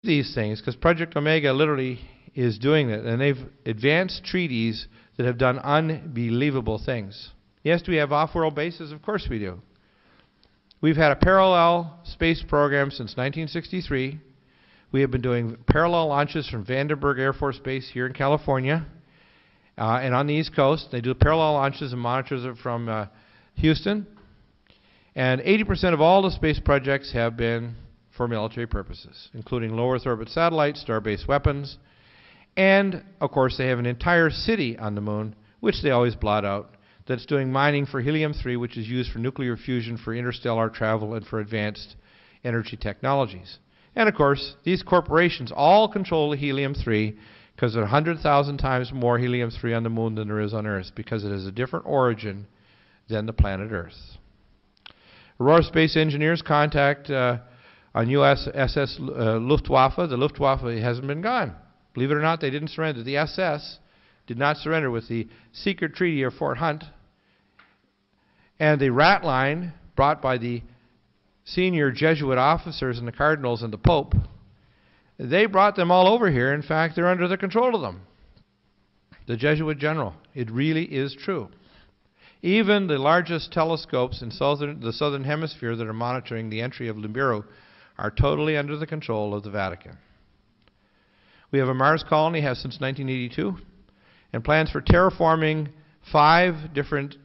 these things, because Project Omega literally is doing it, and they've advanced treaties that have done unbelievable things. Yes, do we have off-world bases? Of course we do. We've had a parallel space program since 1963. We have been doing parallel launches from Vandenberg Air Force Base here in California and on the East Coast. They do parallel launches and monitors it from Houston. And 80% of all the space projects have been for military purposes, including low Earth orbit satellites, star-based weapons, and, of course, they have an entire city on the moon, which they always blot out, that's doing mining for helium-3, which is used for nuclear fusion, for interstellar travel, and for advanced energy technologies. And, of course, these corporations all control the helium-3 because there are 100,000 times more helium-3 on the moon than there is on Earth, because it has a different origin than the planet Earth. Aurora Space Engineers contact on USS Luftwaffe. The Luftwaffe hasn't been gone. Believe it or not, they didn't surrender. The SS did not surrender with the secret treaty of Fort Hunt. And the rat line brought by the senior Jesuit officers and the cardinals and the Pope, they brought them all over here. In fact, they're under the control of them. The Jesuit general. It really is true. Even the largest telescopes in the southern hemisphere that are monitoring the entry of Nibiru are totally under the control of the Vatican. We have a Mars colony, has since 1982, and plans for terraforming 5 different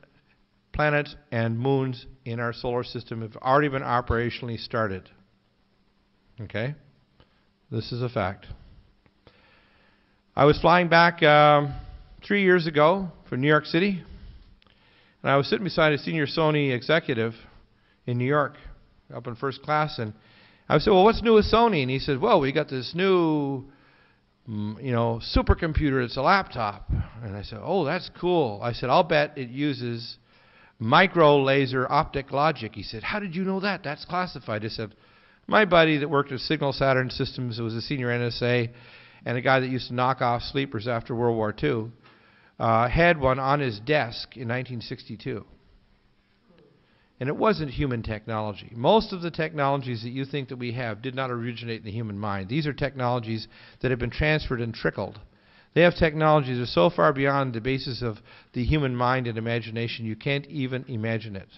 planets and moons in our solar system have already been operationally started. Okay? This is a fact. I was flying back 3 years ago from New York City, and I was sitting beside a senior Sony executive in New York, up in first class, and I said, well, what's new with Sony? And he said, well, we got this new supercomputer. It's a laptop. And I said, oh, that's cool. I said, I'll bet it uses micro laser optic logic. He said, how did you know that? That's classified. I said, my buddy that worked at Signal Saturn Systems, who was a senior NSA, and a guy that used to knock off sleepers after World War II, had one on his desk in 1962. And it wasn't human technology. Most of the technologies that you think that we have did not originate in the human mind. These are technologies that have been transferred and trickled. They have technologies that are so far beyond the basis of the human mind and imagination, you can't even imagine it.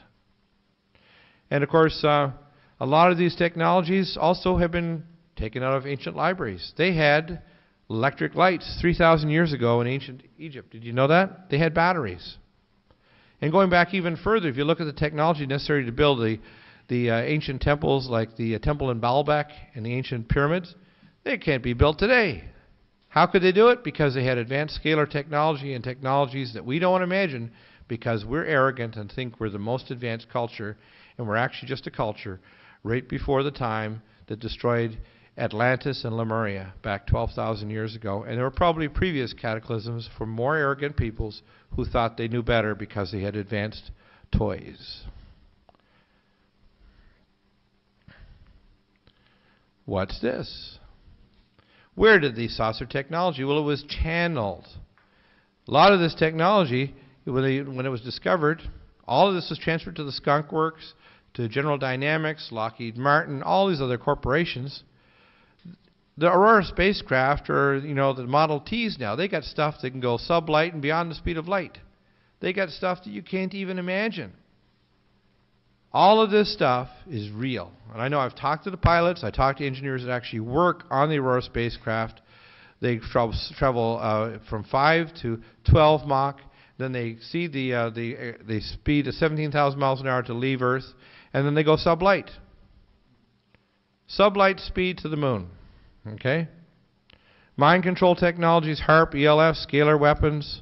And of course, a lot of these technologies also have been taken out of ancient libraries. They had electric lights 3,000 years ago in ancient Egypt. Did you know that? They had batteries. And going back even further, if you look at the technology necessary to build the ancient temples like the temple in Baalbek and the ancient pyramids, they can't be built today. How could they do it? Because they had advanced scalar technology and technologies that we don't imagine, because we're arrogant and think we're the most advanced culture, and we're actually just a culture right before the time that destroyed Atlantis and Lemuria back 12,000 years ago. And there were probably previous cataclysms for more arrogant peoples who thought they knew better because they had advanced toys. What's this? Where did the saucer technology? Well, it was channeled. A lot of this technology, when it was discovered, all of this was transferred to the Skunk Works, to General Dynamics, Lockheed Martin, all these other corporations. The Aurora spacecraft, or the Model Ts now, they got stuff that can go sublight and beyond the speed of light. They got stuff that you can't even imagine. All of this stuff is real. And I know I've talked to the pilots, I talked to engineers that actually work on the Aurora spacecraft. They travel from 5 to 12 Mach. Then they see the speed of 17,000 miles an hour to leave Earth. And then they go sublight. Sublight speed to the moon. Okay? Mind control technologies, HARP, ELF, scalar weapons.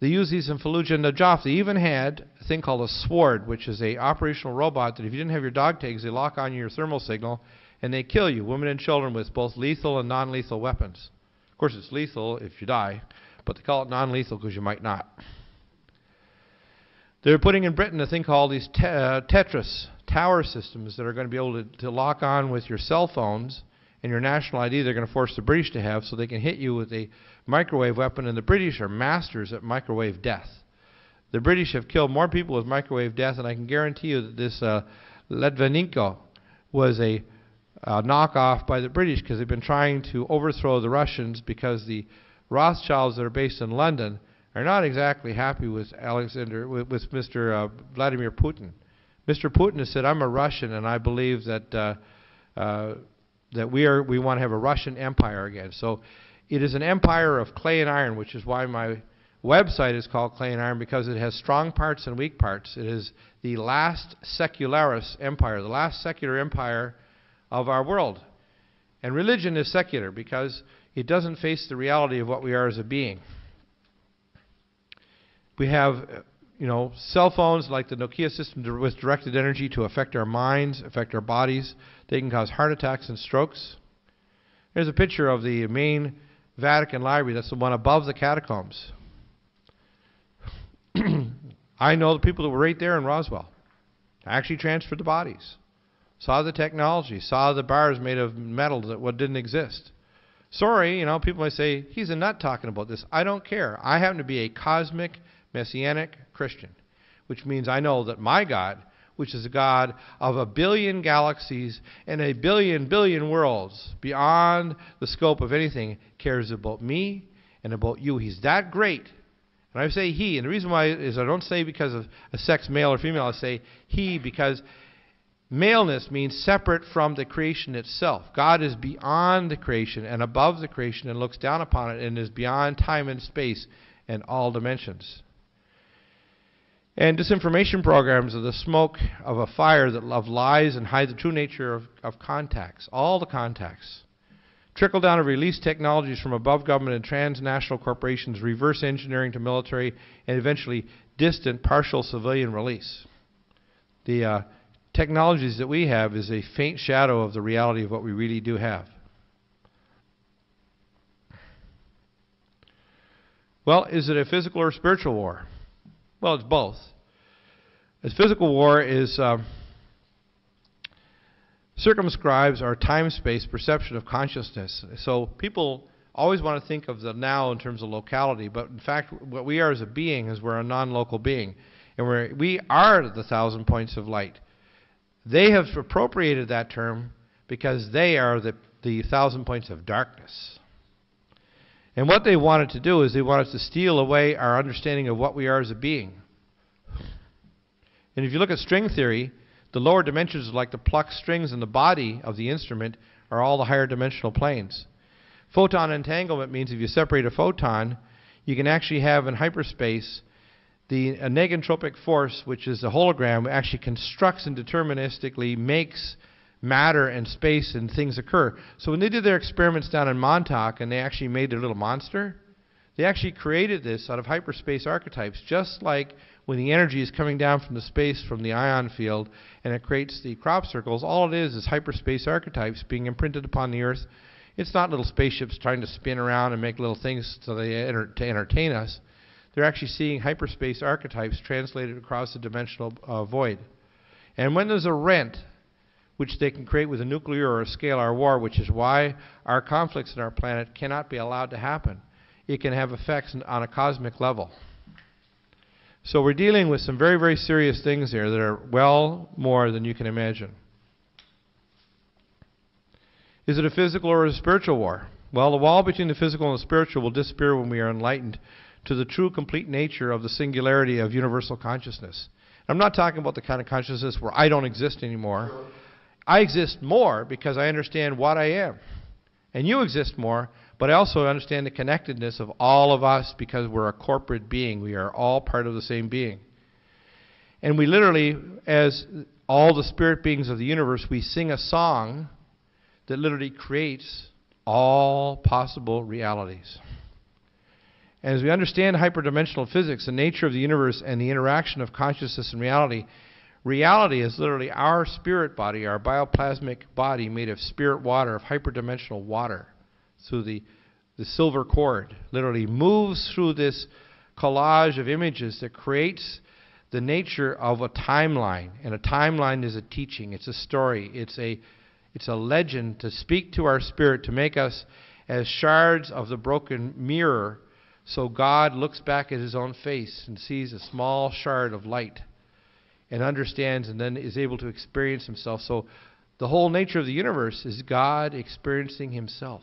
They use these in Fallujah and Najaf. They even had a thing called a SWORD, which is a operational robot that if you didn't have your dog tags, they lock on your thermal signal and they kill you, women and children, with both lethal and non-lethal weapons. Of course, it's lethal if you die, but they call it non-lethal because you might not. They're putting in Britain a thing called these Tetris tower systems that are going to be able to lock on with your cell phones and your national ID. They're going to force the British to have, so they can hit you with a microwave weapon, and the British are masters at microwave death. The British have killed more people with microwave death, and I can guarantee you that this Litvinenko was a knockoff by the British, because they've been trying to overthrow the Russians, because the Rothschilds that are based in London are not exactly happy with Mr. Vladimir Putin. Mr. Putin has said, I'm a Russian, and I believe that we want to have a Russian empire again. So it is an empire of clay and iron, which is why my website is called Clay and Iron, because it has strong parts and weak parts. It is the last secularis empire, the last secular empire of our world. And religion is secular because it doesn't face the reality of what we are as a being. We have, cell phones like the Nokia system with directed energy to affect our minds, affect our bodies. They can cause heart attacks and strokes. There's a picture of the main Vatican library. That's the one above the catacombs. I know the people that were right there in Roswell. I actually transferred the bodies. Saw the technology. Saw the bars made of metal that didn't exist. Sorry, people might say, he's a nut talking about this. I don't care. I happen to be a cosmic, messianic Christian, which means I know that my God, which is a God of a billion galaxies and a billion worlds beyond the scope of anything, cares about me and about you. He's that great. And I say he, and the reason why is I don't say because of a sex, male or female. I say he because maleness means separate from the creation itself. God is beyond the creation and above the creation and looks down upon it and is beyond time and space and all dimensions. And disinformation programs are the smoke of a fire that of lies and hide the true nature of contacts, all the contacts. Trickle down of release technologies from above government and transnational corporations, reverse engineering to military, and eventually distant partial civilian release. The technologies that we have is a faint shadow of the reality of what we really do have. Well, is it a physical or spiritual war? Well, it's both. A physical war is circumscribes our time-space perception of consciousness. So people always want to think of the now in terms of locality, but in fact what we are as a being is we're a non-local being. And we are the 1,000 points of light. They have appropriated that term because they are the 1,000 points of darkness. And what they wanted to do is they wanted to steal away our understanding of what we are as a being. And if you look at string theory, the lower dimensions, like the plucked strings in the body of the instrument, are all the higher dimensional planes. Photon entanglement means if you separate a photon, you can actually have in hyperspace a negentropic force, which is a hologram, actually constructs and deterministically makes matter and space and things occur. So when they did their experiments down in Montauk and they actually made their little monster, they actually created this out of hyperspace archetypes, just like when the energy is coming down from the space from the ion field and it creates the crop circles. All it is hyperspace archetypes being imprinted upon the earth. It's not little spaceships trying to spin around and make little things so to entertain us. They're actually seeing hyperspace archetypes translated across the dimensional void. And when there's a rent, which they can create with a nuclear or a scalar war, which is why our conflicts in our planet cannot be allowed to happen, it can have effects on a cosmic level. So we're dealing with some very, very serious things here that are well more than you can imagine. Is it a physical or a spiritual war? Well, the wall between the physical and the spiritual will disappear when we are enlightened to the true, complete nature of the singularity of universal consciousness. I'm not talking about the kind of consciousness where I don't exist anymore. I exist more because I understand what I am. And you exist more, but I also understand the connectedness of all of us because we're a corporate being. We are all part of the same being. And we literally, as all the spirit beings of the universe, we sing a song that literally creates all possible realities. And as we understand hyperdimensional physics, the nature of the universe and the interaction of consciousness and reality, reality is literally our spirit body, our bioplasmic body made of spirit water, of hyperdimensional water. So the silver cord literally moves through this collage of images that creates the nature of a timeline. And a timeline is a teaching. It's a story. It's a legend to speak to our spirit, to make us as shards of the broken mirror. So God looks back at his own face and sees a small shard of light and understands and then is able to experience himself. So The whole nature of the universe is God experiencing himself.